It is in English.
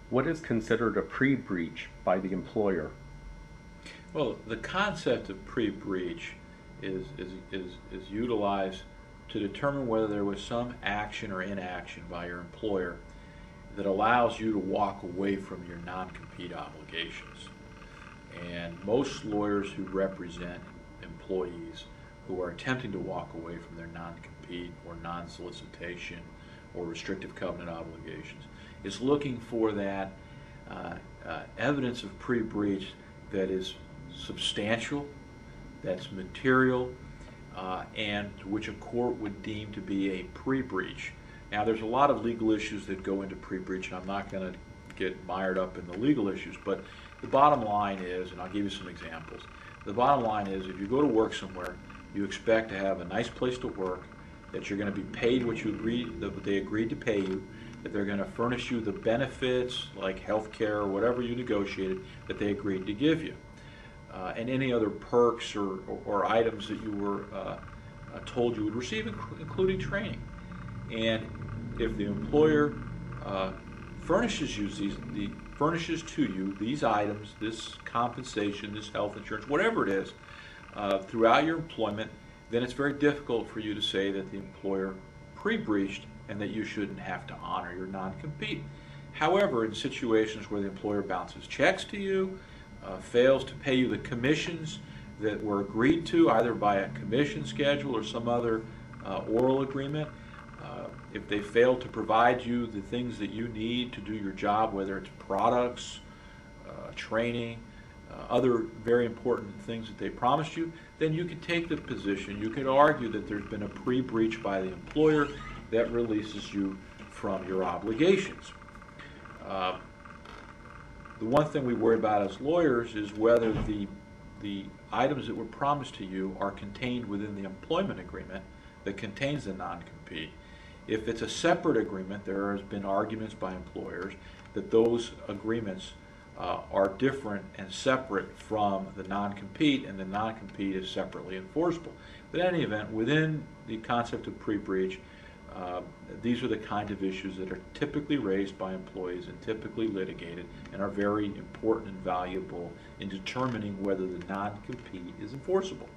What is considered a pre-breach by the employer? Well, the concept of pre-breach is utilized to determine whether there was some action or inaction by your employer that allows you to walk away from your non-compete obligations. And most lawyers who represent employees who are attempting to walk away from their non-compete or non-solicitation or restrictive covenant obligations is looking for that evidence of pre-breach that is substantial, that's material, and which a court would deem to be a pre-breach. Now, there's a lot of legal issues that go into pre-breach, and I'm not going to get mired up in the legal issues, but the bottom line is, and I'll give you some examples, the bottom line is if you go to work somewhere, you expect to have a nice place to work, that you're going to be paid what you agreed, that they agreed to pay you, that they're going to furnish you the benefits like health care or whatever you negotiated that they agreed to give you. And any other perks or items that you were told you would receive, including training. And if the employer furnishes to you these items, this compensation, this health insurance, whatever it is, throughout your employment, then it's very difficult for you to say that the employer pre-breached and that you shouldn't have to honor your non-compete. However, in situations where the employer bounces checks to you, fails to pay you the commissions that were agreed to either by a commission schedule or some other oral agreement, if they fail to provide you the things that you need to do your job, whether it's products, training, other very important things that they promised you, then you could take the position, you could argue that there's been a pre-breach by the employer that releases you from your obligations. The one thing we worry about as lawyers is whether the items that were promised to you are contained within the employment agreement that contains the non-compete. If it's a separate agreement, there has been arguments by employers that those agreements are different and separate from the non-compete, and the non-compete is separately enforceable. But in any event, within the concept of pre-breach, these are the kind of issues that are typically raised by employees and typically litigated and are very important and valuable in determining whether the non-compete is enforceable.